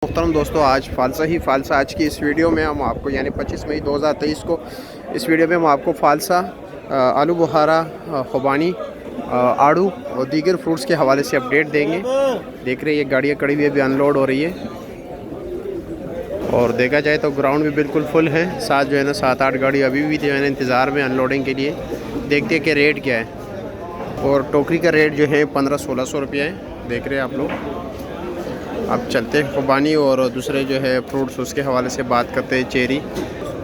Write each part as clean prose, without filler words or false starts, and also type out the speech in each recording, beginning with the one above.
मोहतरम दोस्तों, आज फालसा आज की इस वीडियो में हम आपको यानी 25 मई 2023 को इस वीडियो में हम आपको फालसा, आलू बुखारा, खुबानी, आड़ू और दीगर फ्रूट्स के हवाले से अपडेट देंगे। देख रहे हैं ये गाड़ियाँ खड़ी हुई अभी अनलोड हो रही है और देखा जाए तो ग्राउंड भी बिल्कुल फुल है। साथ जो है ना 7-8 गाड़ी अभी भी जो है ना इंतज़ार में अनलोडिंग के लिए। देखते हैं कि रेट क्या है और टोकरी का रेट जो है 1500-1600 रुपये है। देख रहे हैं आप लोग। अब चलते हैं खुबानी और दूसरे जो है फ्रूट्स उसके हवाले से बात करते हैं। चेरी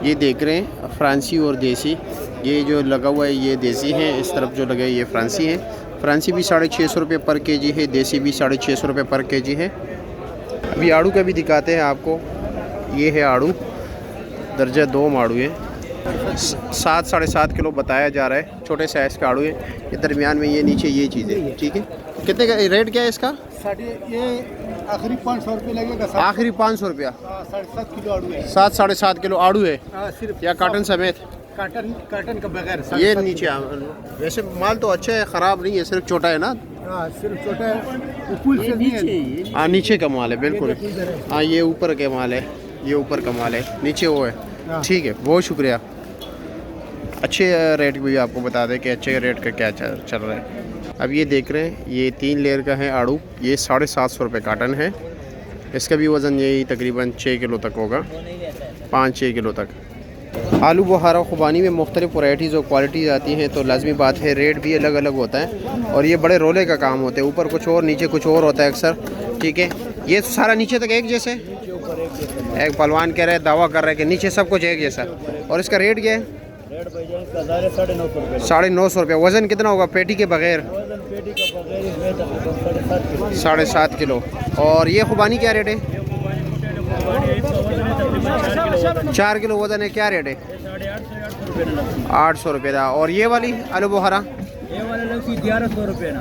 ये देख रहे हैं, फ्रांसी और देसी। ये जो लगा हुआ है ये देसी है, इस तरफ जो लगे ये फ्रांसी है। फ्रांसी भी 650 रुपये पर केजी है, देसी भी 650 रुपये पर केजी है। अभी आड़ू का भी दिखाते हैं आपको। ये है आड़ू, दर्जा 2 आड़ू है, 7-7.5 किलो बताया जा रहा है। छोटे साइज़ का आड़ू है। ये दरमियान में ये नीचे ये चीज़ें, ठीक है। कितने का रेट क्या है इसका? ये आखिरी 500 रुपये लगेगा। आखिरी 500 रुपया। 7.5 किलो आड़ू है। 7-7.5 किलो आड़ू है सिर्फ या काटन समेत? काटन का बगैर। ये नीचे वैसे माल तो अच्छा है, ख़राब नहीं है, सिर्फ छोटा है ना। सिर्फ छोटा है, फुल से नहीं है। हाँ नीचे का माल है बिल्कुल। हाँ ये ऊपर का माल है, ये ऊपर का माल है, नीचे वो है। ठीक है, बहुत शुक्रिया। अच्छे रेट भी आपको बता दें कि अच्छे रेट का क्या चल रहा है। अब ये देख रहे हैं ये 3 लेयर का है आड़ू। ये 750 रुपये काटन है। इसका भी वज़न यही तकरीबन 6 किलो तक होगा, 5-6 किलो तक। आलू बुखारा खुबानी में मुख्तलिफ वैराइटीज़ और क्वालिटीज़ आती हैं, तो लाजमी बात है रेट भी अलग अलग होता है और ये बड़े रोले का काम होता है। ऊपर कुछ और नीचे कुछ और होता है अक्सर, ठीक है। ये सारा नीचे तक एक जैसे, एक पहलवान कह रहे हैं, दावा कर रहे हैं कि नीचे सब कुछ एक जैसा। और इसका रेट क्या है? 950 रुपये। वज़न कितना होगा पेटी के बगैर? 7.5 किलो। और ये खुबानी क्या रेट है? 4 किलो वज़न है, क्या रेट है? 800 रुपये था। और ये वाली आलू बुखारा?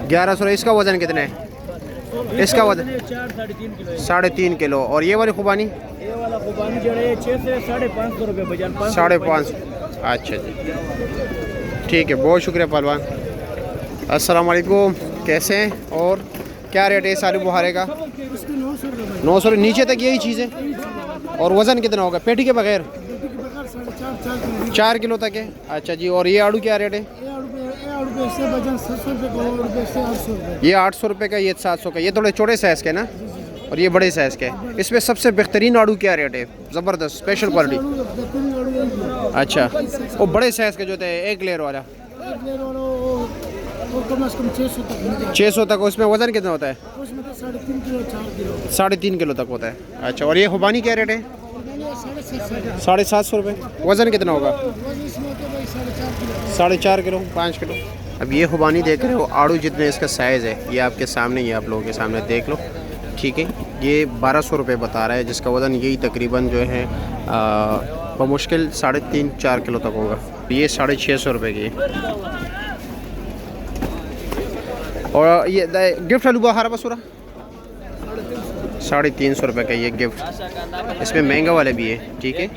1100। इसका वज़न कितना है? इसका वज़न 3.5 किलो। और ये वाली खुबानी? 550 रुपये। अच्छा जी, ठीक है, बहुत शुक्रिया पहलवान। अस्सलाम वालेकुम, कैसे हैं और क्या रेट है इस आलू बुखारे का? 900 नीचे तक यही चीज़ है। और वज़न कितना होगा पेटी के बगैर? 4 किलो तक है। अच्छा जी, और ये आड़ू क्या रेट है? ये 800 रुपये का, ये 700 का। ये थोड़े छोटे साइज़ के ना, और ये बड़े साइज़ के। इसमें सबसे बेहतरीन आड़ू क्या रेट है? ज़बरदस्त स्पेशल क्वालिटी। अच्छा, वो बड़े साइज़ के जो थे 1 लेयर वाला 600 तक। उसमें वज़न कितना होता है? 3.5 किलो तक होता है। अच्छा, और ये खुबानी क्या रेट है? 750 रुपये। वज़न कितना होगा? 4.5 किलो, 5 किलो। अब ये खुबानी देख रहे हो, आड़ू जितने इसका साइज़ है ये आपके सामने ही, आप लोगों के सामने देख लो, ठीक है। ये 1200 रुपये बता रहा है, जिसका वज़न यही तकरीबन जो है बमुश्किल 3.5-4 किलो तक होगा। ये 650 रुपये की। और ये गिफ्ट आलू बुखारा बसूरा 350 रुपये का ये गिफ्ट। इसमें महंगा वाले भी है, ठीक है।